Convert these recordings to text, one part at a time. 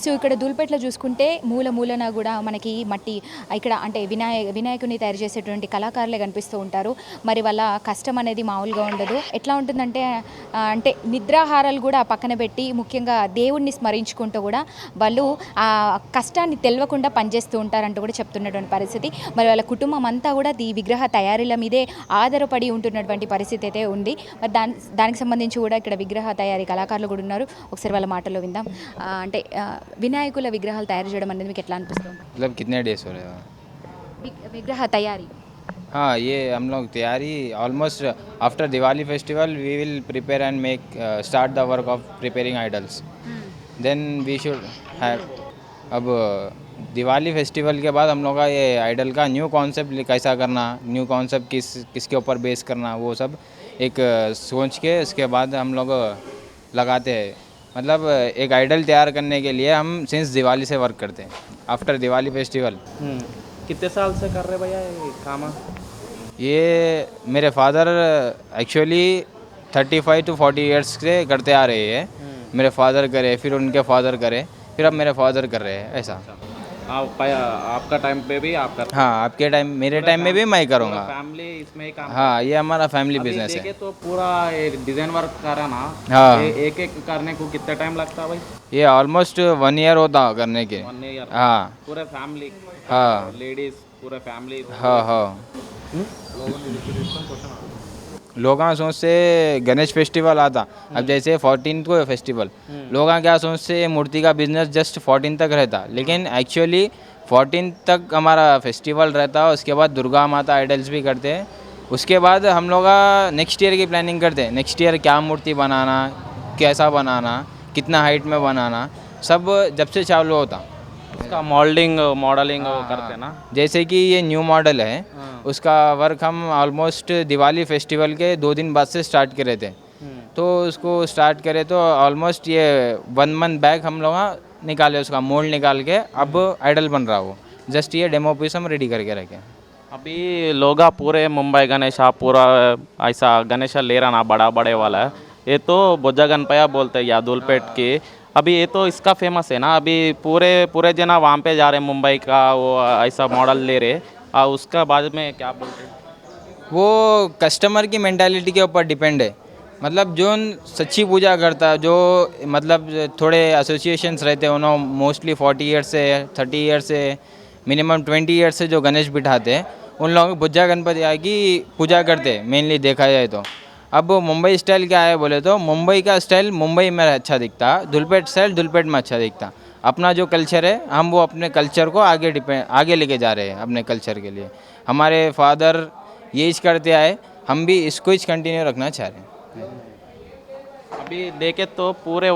So ఇక్కడ దూల్పేటలో చూసుకుంటే మూలన కూడా మనకి మట్టి ఇక్కడ అంటే వినాయకుని తయారు చేసేటువంటి కళాకారులే కనిపిస్తూ ఉంటారు. మరి వాళ్ళ కష్టం అనేది మామూలుగా ఉండదు. ఎట్లా ఉంటుందంటే అంటే నిద్రాహారాలు కూడా పక్కన పెట్టి ముఖ్యంగా దేవుణ్ణి స్మరించుకుంటూ కూడా వాళ్ళు ఆ కష్టాన్ని తెలవకుండా పనిచేస్తూ ఉంటారంటూ కూడా చెప్తున్నటువంటి పరిస్థితి. మరి వాళ్ళ కుటుంబం అంతా కూడా ఈ విగ్రహ తయారీల మీదే ఆధారపడి ఉంటున్నటువంటి పరిస్థితి అయితే ఉంది. మరి దానికి సంబంధించి కూడా ఇక్కడ విగ్రహ తయారీ కళాకారులు కూడా ఉన్నారు. ఒకసారి వాళ్ళ మాటల్లో విందాం. అంటే వినాయకుల విగ్రహాలు తయారు చేయడం అనేది మీకు ఎట్లా అనిపిస్తుంది? मतलब कितने डेज हो रहे हो? విగ్రహ తయారీ हाँ, ये हम लोग तैयारी almost after Diwali festival we will prepare and make start the work of preparing idols. Then we should have अब दिवाली फेस्टिवल के बाद हम लोग का ये आइडल का न्यू कॉन्सेप्ट कैसा करना, न्यू कॉन्सेप्ट किसके ऊपर बेस करना, वो सब एक सोच के उसके बाद हम लोग लगाते हैं. मतलब एक आइडल तैयार करने के लिए हम सिंस दिवाली से वर्क करते हैं आफ्टर दिवाली फेस्टिवल. कितने साल से कर रहे भैया ये काम? ये मेरे फादर एक्चुअली 35 to 40 ईयर्स से करते आ रहे हैं. मेरे फादर करे, फिर उनके फादर करे, फिर अब मेरे फादर कर रहे हैं ऐसा. आपका टाइम पे भी आप करते? हाँ, आपके टाइम मेरे टाइम में भी मैं करूँगा. फैमिली इसमें ही काम? हाँ, ये हमारा फैमिली बिजनेस है. तो पूरा डिजाइन वर्क करा ना, हाँ. एक एक करने को कितना टाइम लगता है भाई? ये ऑलमोस्ट 1 ईयर होता करने के. 1 ईयर? हाँ पूरे फैमिली? हाँ लेडीज पूरे फैमिली? हाँ हाँ. लोग सोचते गणेश फेस्टिवल आता, अब जैसे 14 को फेस्टिवल, लोग क्या सोचते मूर्ति का बिजनेस जस्ट 14 तक रहता, लेकिन एक्चुअली 14 तक हमारा फेस्टिवल रहता. उसके बाद दुर्गा माता आइडल्स भी करते हैं. उसके बाद हम लोग नेक्स्ट ईयर की प्लानिंग करते हैं. नेक्स्ट ईयर क्या मूर्ति बनाना, कैसा बनाना, कितना हाइट में बनाना, सब जब से चालू होता. उसका मॉडलिंग करते हैं ना. जैसे कि ये न्यू मॉडल है, उसका वर्क हम ऑलमोस्ट दिवाली फेस्टिवल के 2 दिन बाद से स्टार्ट करे थे. तो उसको स्टार्ट करे तो ऑलमोस्ट ये 1 मंथ बैक हम लोग निकाले, उसका मोल्ड निकाल के अब आइडल बन रहा वो. जस्ट ये डेमो पीस हम रेडी करके रखे. अभी लोग पूरे मुंबई गणेश पूरा ऐसा गणेश ले रहा ना, बड़ा बड़े वाला है. ये तो बोजा गणपया बोलते हैं या दुलपेट की. अभी ये तो इसका फेमस है ना. अभी पूरे जना वहाँ पे जा रहे हैं, मुंबई का वो ऐसा मॉडल ले रहे. उसका बाद में क्या बोलते हैं? वो कस्टमर की मेंटालिटी के ऊपर डिपेंड है. मतलब जो सच्ची पूजा करता है, जो मतलब थोड़े एसोसिएशंस रहते हैं, उन्होंने मोस्टली 40 ईयर्स से 30 ईयर्स से मिनिमम 20 ईयर्स से जो गणेश बिठाते हैं, उन लोगों को बुज्जा गणपति की पूजा करते हैं मेनली देखा जाए तो. अब मुंबई स्टाइल क्या है बोले तो मुंबई का स्टाइल मुंबई में अच्छा दिखता, दुलपेट स्टाइल दुलपेट में अच्छा दिखता. अपना जो कल्चर है, हम वो अपने कल्चर को आगे लेके जा रहे हैं अपने कल्चर के लिए. हमारे फादर ये करते आए, हम भी इसको ही कंटिन्यू रखना चाह रहे हैं. अभी देखे तो पूरे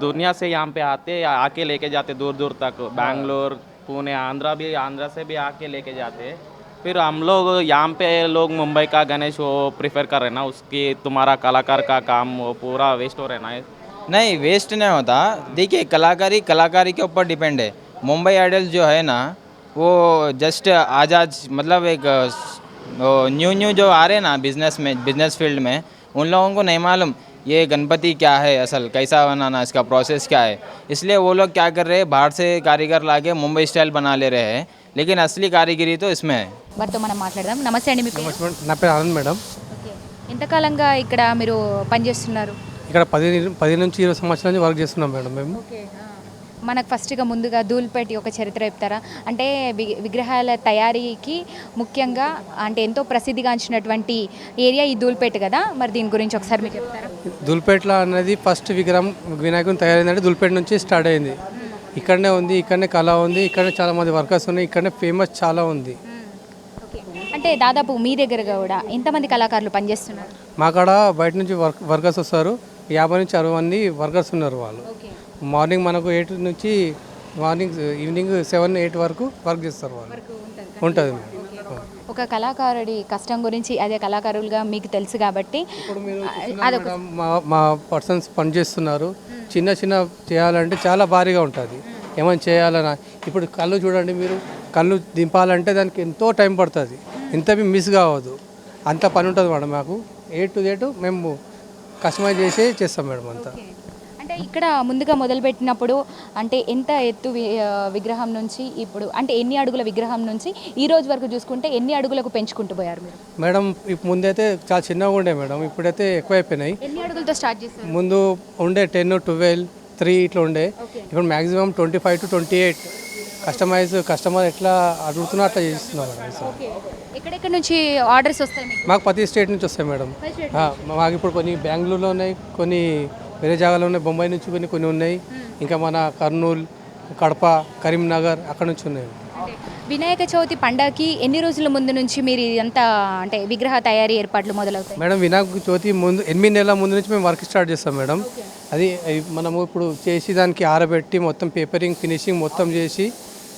दुनिया से यहाँ पे आते, आके लेके जाते दूर दूर तक. बैंगलोर, पुणे, आंध्रा से भी आके लेके जाते. फिर हम लोग यहाँ पे लोग मुंबई का गणेश वो प्रिफर कर रहे ना. उसकी तुम्हारा कलाकार का काम वो पूरा वेस्ट हो रहा है ना. नहीं, वेस्ट नहीं होता. देखिए, कलाकारी के ऊपर डिपेंड है. मुंबई आइडल्स जो है ना, वो जस्ट आजाद मतलब एक न्यू जो आ रहे हैं ना बिजनेस फील्ड में, उन लोगों को नहीं मालूम ये गणपति क्या है, असल कैसा बनाना, इसका प्रोसेस क्या है. इसलिए वो लोग क्या कर रहे हैं, बाहर से कारीगर लाके मुंबई स्टाइल बना ले रहे हैं, लेकिन असली कारीगिरी तो इसमें है. వారితో మనం మాట్లాడదాం. నమస్తే అండి, మీ పేరు? నా పేరు ఆనంద్ మేడం. ఓకే, ఎంతకాలంగా ఇక్కడ మీరు పనిచేస్తున్నారు? ఇక్కడ 10 నుంచి 20 సంవత్సరాల నుంచి వర్క్ చేస్తున్నాం మేడం మేము. ఓకే, మనకు ఫస్ట్గా ముందుగా ధూల్పేట ఒక చరిత్ర చెప్తారా? అంటే విగ్రహాల తయారీకి ముఖ్యంగా అంటే ఎంతో ప్రసిద్ధిగాంచినటువంటి ఏరియా ఈ ధూల్పేట కదా, మరి దీని గురించి ఒకసారి మీరు చెప్తారా? ధూల్పేటలో అనేది ఫస్ట్ విగ్రహం వినాయకుని తయారైందంటే ధూల్పేట నుంచి స్టార్ట్ అయింది. ఇక్కడనే ఉంది, ఇక్కడనే కళ ఉంది, ఇక్కడనే చాలామంది వర్కర్స్ ఉన్నాయి, ఇక్కడనే ఫేమస్ చాలా ఉంది. ఓకే, అంటే దాదాపు మీ దగ్గర కూడా ఎంతమంది కళాకారులు పనిచేస్తున్నారు? మా కాడ బయట నుంచి వర్కర్స్ వస్తారు. 50 నుంచి 60 మంది వర్కర్స్ ఉన్నారు. వాళ్ళు మార్నింగ్ మనకు 8 నుంచి ఈవినింగ్ 7-8 వరకు వర్క్ చేస్తారు. వాళ్ళు ఉంటుంది. ఒక కళాకారుడి కష్టం గురించి అదే కళాకారులుగా మీకు తెలుసు కాబట్టి ఇప్పుడు మీరు మా పర్సన్స్ పనిచేస్తున్నారు. చిన్న చేయాలంటే చాలా భారీగా ఉంటుంది. ఏమైనా చేయాలన్నా ఇప్పుడు కళ్ళు చూడండి, మీరు కళ్ళు దింపాలంటే దానికి ఎంతో టైం పడుతుంది. ఇంత మిస్ కావద్దు, అంత పని ఉంటుంది మేడం. మాకు A to Z మేము కస్టమైజ్ చేసి చేస్తాం మేడం అంతా. అంటే ఇక్కడ ముందుగా మొదలుపెట్టినప్పుడు అంటే ఎంత ఎత్తు విగ్రహం నుంచి ఇప్పుడు అంటే ఎన్ని అడుగుల విగ్రహం నుంచి ఈ రోజు వరకు చూసుకుంటే ఎన్ని అడుగులకు పెంచుకుంటూ పోయారు మీరు? మేడం ఇప్పుడు ముందైతే చాలా చిన్నగా ఉండే మేడం, ఇప్పుడైతే ఎక్కువైపోయినాయి. ఎన్ని అడుగులతో స్టార్ట్ చేశారు? ముందు ఉండే 10, 12, 3 ఇట్లా ఉండే. ఇప్పుడు మ్యాక్సిమం 25 to 28 కస్టమర్ ఎట్లా అడుగుతున్నా అట్లా చేస్తున్నాం మేడం. ఎక్కడెక్కడ నుంచి ఆర్డర్స్ వస్తాయి మీకు? మాకు ప్రతి స్టేట్ నుంచి వస్తాయి మేడం. మాకు ఇప్పుడు కొన్ని బెంగళూరులో ఉన్నాయి, కొన్ని వేరే జాగాలో ఉన్నాయి, బొంబాయి నుంచి కొన్ని ఉన్నాయి, ఇంకా మన కర్నూలు, కడప, కరీంనగర్ అక్కడ నుంచి ఉన్నాయి. అంటే వినాయక చవితి పండగకి ఎన్ని రోజుల ముందు నుంచి మీరు ఇదంతా అంటే విగ్రహ తయారీ ఏర్పాట్లు మొదలవుతాయి? మేడం వినాయక చవితి ముందు 8 నెలల ముందు నుంచి మేము వర్క్ స్టార్ట్ చేస్తాం మేడం. అది మనము ఇప్పుడు చేసి దానికి ఆరబెట్టి మొత్తం పేపరింగ్ ఫినిషింగ్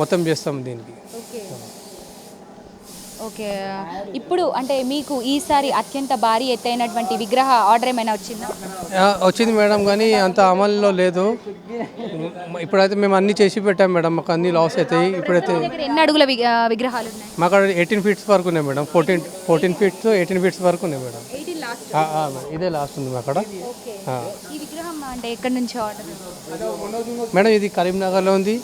మొత్తం చేస్తాం దీనికి. ఓకే, ఇప్పుడు అంటే మీకు ఈసారి అత్యంత భారీ ఎత్తైనటువంటి విగ్రహ ఆర్డర్ ఏమైనా వచ్చిందా? వచ్చింది మేడం, కానీ అంత అమల్లో లేదు. ఇప్పుడైతే మేము అన్ని చేసి పెట్టాం మేడం, మాకు అన్ని లాస్ అవుతాయి. ఇప్పుడైతే ఎన్ని అడుగుల విగ్రహాలు ఉన్నాయి? మాకు 18 ఫీట్స్ వరకు ఉన్నాయి మేడం. 14 ఫీట్స్ 18 ఫీట్స్ వరకు ఉన్నాయి మేడం. ఇదే లాస్ట్ ఉంది అక్కడ. ఈ విగ్రహం అంటే ఎక్కడి నుంచి ఆర్డర్? మేడం ఇది కరీంనగర్లో ఉంది,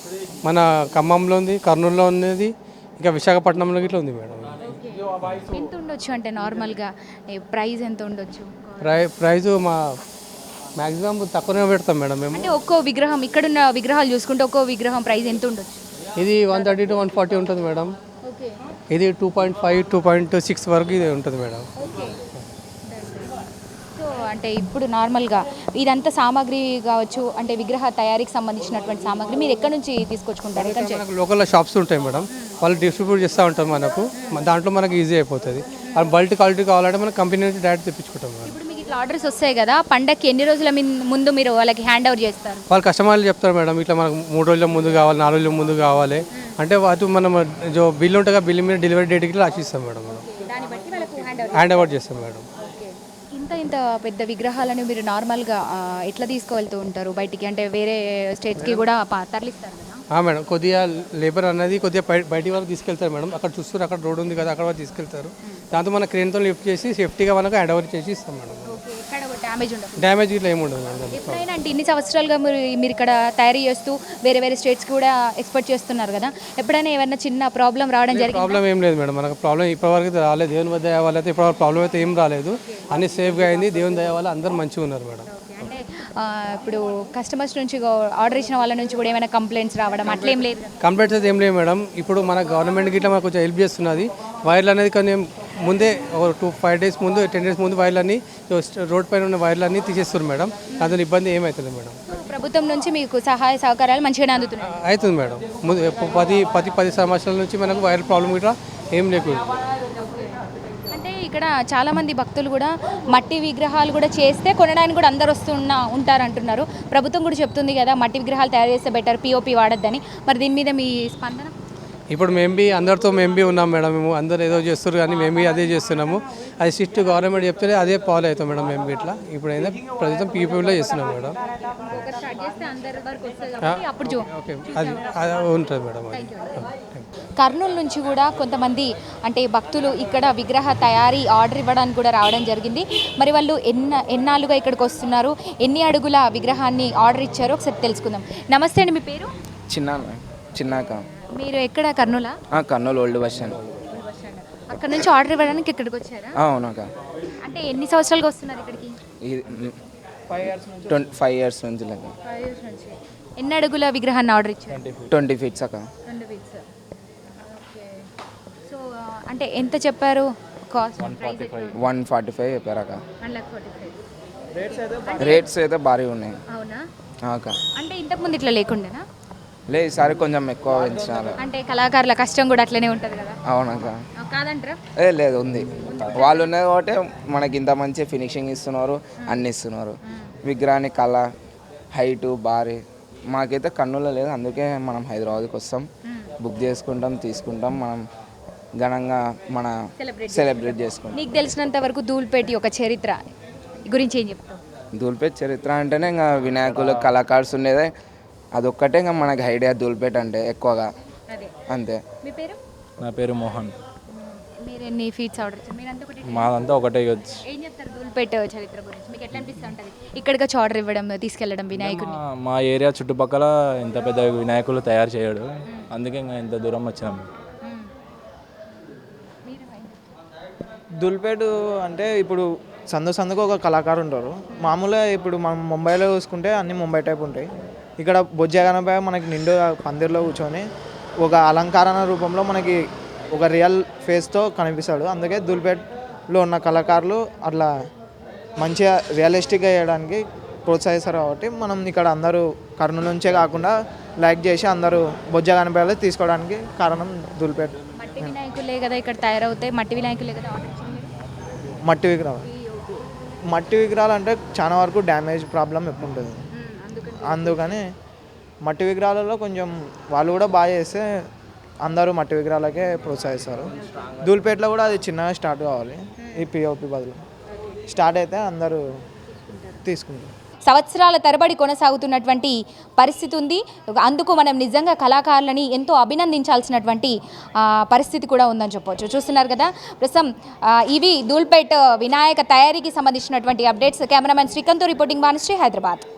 మన ఖమ్మంలో ఉంది, కర్నూలులో ఉన్నది, ఇంకా విశాఖపట్నంలో ఇట్లా ఉంది మేడం. ఎంత ఉండొచ్చు అంటే నార్మల్గా ప్రైస్ ఎంత ఉండొచ్చు? ప్రైజు మా మ్యాక్సిమం తక్కువనే పెడతాం మేడం మేము. అంటే ఒక్కో విగ్రహం ఇక్కడున్న విగ్రహాలు చూసుకుంటే ఒక్కో విగ్రహం ప్రైస్ ఎంత ఉండొచ్చు? ఇది 130 to 140 ఉంటుంది మేడం. ఇది 2.5 2.6 వరకు ఇది ఉంటుంది మేడం. సో అంటే ఇప్పుడు నార్మల్గా ఇదంతా సామాగ్రి కావచ్చు, అంటే విగ్రహ తయారీకి సంబంధించినటువంటి సామాగ్రి మీరు ఎక్కడి నుంచి తీసుకొచ్చుకుంటారు? మనకు లోకల్ షాప్స్ ఉంటాయి మేడం, వాళ్ళు డిస్ట్రిబ్యూట్ చేస్తూ ఉంటారు మనకు, దాంట్లో మనకు ఈజీ అయిపోతుంది. బల్క్ క్వాలిటీ కావాలంటే మనం కంపెనీ నుంచి డైరెక్ట్ తెప్పించుకుంటాం మేడం. ఇప్పుడు మీకు ఇట్లా ఆర్డర్స్ వస్తాయి కదా, పండగకి ఎన్ని రోజుల ముందు మీరు వాళ్ళకి హ్యాండ్ ఓవర్ చేస్తారు? వాళ్ళు కస్టమర్లు చెప్తారు మేడం, ఇట్లా మనకు 3 రోజుల ముందు కావాలి, 4 రోజుల ముందు కావాలి అంటే వాటి మనం బిల్ ఉంటుంది, బిల్ మీద డెలివరీ డేట్కి రాసిస్తాం మేడం. దాన్ని బట్టి వాళ్ళకు హ్యాండ్ ఓవర్ చేస్తాం మేడం. ఇంత పెద్ద విగ్రహాలను మీరు నార్మల్గా ఎట్లా తీసుకువెళ్తూ ఉంటారు బయటికి? అంటే వేరే స్టేట్స్కి కూడా తరలిస్తారు కదా? మేడం కొద్దిగా లేబర్ అనేది కొద్దిగా బయటి వరకు తీసుకెళ్తారు మేడం. అక్కడ చూస్తారు, అక్కడ రోడ్ ఉంది కదా, అక్కడ వరకు తీసుకెళ్తారు. దాంతో మన క్రేన్తో లిఫ్ట్ చేసి సేఫ్టీగా మనకు హ్యాండ్ ఓవర్ చేసి ఇస్తాం మేడం. డ్యామేజ్ ఇట్లా ఏమి ఉండదు మేడం. ఎప్పుడైనా అంటే ఇన్ని సంవత్సరాలుగా మీరు ఇక్కడ తయారీ చేస్తూ వేరే వేరే స్టేట్స్కి కూడా ఎక్స్పోర్ట్ చేస్తున్నారు కదా, ఎప్పుడైనా ఏమైనా చిన్న ప్రాబ్లం రావడం జరిగింది? ప్రాబ్లం ఏం లేదు మేడం, మనకు ప్రాబ్లం ఇప్పటివరకు అయితే రాలేదు. దేవుని దయ వల్ల అయితే ఇప్పటివరకు ప్రాబ్లం అయితే ఏం రాలేదు, అన్ని సేఫ్గా అయింది. దేవుని దయ వల్ల అందరూ మంచిగా ఉన్నారు మేడం. అంటే ఇప్పుడు కస్టమర్స్ నుంచి ఆర్డర్ ఇచ్చిన వాళ్ళ నుంచి కూడా ఏమైనా కంప్లైంట్స్ రావడం అట్లేం లేదు? కంప్లైంట్స్ అయితే ఏం లేదు మేడం. ఇప్పుడు మన గవర్నమెంట్ గిట్లా మనకు కొంచెం హెల్ప్ చేస్తున్నది. వైర్లు అనేది కొన్ని ముందే 5 days ముందు 10 days ముందు వైర్లన్నీ రోడ్ పైన ఉన్న వైర్లన్నీ తీసేస్తారు మేడం, అందులో ఇబ్బంది ఏమవుతుంది మేడం. ప్రభుత్వం నుంచి మీకు సహాయ సహకారాలు మంచిగానే అందుతున్నాయి? అవుతుంది మేడం. ముందు 10 సంవత్సరాల నుంచి మనకు వైర్ ప్రాబ్లం ఇట్లా ఏం లేకుండా. అంటే ఇక్కడ చాలామంది భక్తులు కూడా మట్టి విగ్రహాలు కూడా చేస్తే కొనడానికి కూడా అందరు ఉంటారు అంటున్నారు. ప్రభుత్వం కూడా చెప్తుంది కదా మట్టి విగ్రహాలు తయారు చేస్తే బెటర్, పిఓపి వాడొద్దని. మరి దీని మీద మీ స్పందన? ఇప్పుడు అందరితో ఉన్నాం మేడం. మేము అందరు ఏదో చేస్తారు కానీ మేము అదే చేస్తున్నాము. అది స్ట్రిక్ట్ గవర్నమెంట్ చెప్తే అదే ఫాలో అవుతాం మేడం. మేము ఇట్లా ఇప్పుడు అయితే ప్రస్తుతం పీపీలో చేస్తున్నాం మేడం. ఓకే, అది ఉంటుంది మేడం. కర్నూలు నుంచి కూడా కొంతమంది అంటే భక్తులు ఇక్కడ విగ్రహ తయారీ ఆర్డర్ ఇవ్వడానికి కూడా రావడం జరిగింది. మరి వాళ్ళు ఎన్నాళ్ళుగా ఇక్కడికి వస్తున్నారు, ఎన్ని అడుగుల విగ్రహాన్ని ఆర్డర్ ఇచ్చారో ఒకసారి తెలుసుకుందాం. నమస్తే అండి, మీ పేరు? చిన్నాక. మీరు ఎక్కడ? కర్నూలా? Kurnool old bus stand. అక్కడ నుంచి ఆర్డర్ ఇవ్వడానికి ఇక్కడికి వచ్చారా? అవునాక. అంటే ఎన్ని సంవత్సరాలుగా వస్తున్నారు ఇక్కడికి? 5 years నుంచి. ఎన్ని అడుగుల విగ్రహాన్ని ఆర్డర్ ఇచ్చారు? 20 feet అక్క. 20 feet. సో అంటే ఎంత చెప్పారు కాస్ట్? 145 చెప్పారు అక్క. 145. రేట్స్ అయితే భారీ ఉన్నాయి. అవునా అక్క? అంటే ఇంతకుముందు ఇట్లా లేకుండానా? లేదు, ఈసారి కొంచెం ఎక్కువ పెంచినారు. అంటే కళాకారుల కష్టం కూడా అట్లనే ఉంటుంది కదా? అవునక్క. కాదంటారా? లేదు, ఉంది. వాళ్ళు ఉన్నది కాబట్టి మనకి ఇంత మంచి ఫినిషింగ్ ఇస్తున్నారు, అన్ని ఇస్తున్నారు. విగ్రహాన్ని కళ, హైటు, భారీ. మాకైతే కర్నూలులో లేదు, అందుకే మనం హైదరాబాద్కి వస్తాం, బుక్ చేసుకుంటాం, తీసుకుంటాం. మనం ఘనంగా సెలబ్రేట్ చేసుకుంటాం. నీకు తెలిసినంత వరకు ధూల్పేట ఒక చరిత్ర గురించి ఏం చెప్తావు? ధూల్పేట చరిత్ర అంటేనే ఇంకా వినాయకులు, కళాకారులు ఉండేదే అదొక్కటే ఇంకా మనకి ఐడియా ధూల్పేట అంటే ఎక్కువగా. అంతే. మీ పేరు? నా పేరు మోహన్. మీరు ఎన్ని ఫీట్స్ ఆర్డర్ చేస్తారు? మీరంతా ఒకటి మాదంతా ఒకటే ఇవ్వచ్చు. ఏం చెప్తారు ధూల్పేట చరిత్ర గురించి? మీకు ఎట్లా అనిపిస్తూ ఉంటుంది ఇక్కడికి వచ్చి ఆర్డర్ ఇవ్వడం, తీసుకెళ్ళడం వినాయకుడిని? మా ఏరియా చుట్టుపక్కల ఇంత పెద్ద వినాయకులు తయారు చేయడు, అందుకే ఇంకా ఇంత దూరం వచ్చినాం. దుల్పేట అంటే ఇప్పుడు సందుకు ఒక కళాకారు ఉంటారు. మామూలుగా ఇప్పుడు మనం ముంబైలో చూసుకుంటే అన్ని ముంబై టైప్ ఉంటాయి. ఇక్కడ బొజ్జగనపై మనకి నిండు పందిర్లో కూర్చొని ఒక అలంకరణ రూపంలో మనకి ఒక రియల్ ఫేస్తో కనిపిస్తాడు. అందుకే దుల్పేటలో ఉన్న కళాకారులు అట్లా మంచిగా రియలిస్టిక్గా చేయడానికి ప్రోత్సహిస్తారు. కాబట్టి మనం ఇక్కడ అందరూ కర్నూలు నుంచే కాకుండా లైక్ చేసి అందరూ బొజ్జగనపైలో తీసుకోవడానికి కారణం దుల్పేట. మట్టి వినాయకులే కదా ఇక్కడ తయారవుతాయి, మట్టి వినాయకులే కదా ఆర్డర్ ఇచ్చింది. మట్టి విగ్రహాలు మట్టి విగ్రహాలు అంటే చాలా వరకు డ్యామేజ్ ప్రాబ్లం ఎక్కువ ఉంటుంది. అందుకని మట్టి విగ్రహాలలో కొంచెం వాళ్ళు కూడా బాగా చేస్తే అందరూ మట్టి విగ్రహాలకే ప్రోత్సహిస్తారు. ధూల్పేటలో కూడా అది చిన్నగా స్టార్ట్ కావాలి. ఈ పిఓపి బదులు స్టార్ట్ అయితే అందరూ తీసుకుంటారు. సంవత్సరాల తరబడి కొనసాగుతున్నటువంటి పరిస్థితి ఉంది. అందుకు మనం నిజంగా కళాకారులని ఎంతో అభినందించాల్సినటువంటి పరిస్థితి కూడా ఉందని చెప్పవచ్చు. చూస్తున్నారు కదా ప్రస్తుతం ఇవి ధూల్పేట వినాయక తయారీకి సంబంధించినటువంటి updates. Cameraman Srikanth reporting, Vanisri, Hyderabad.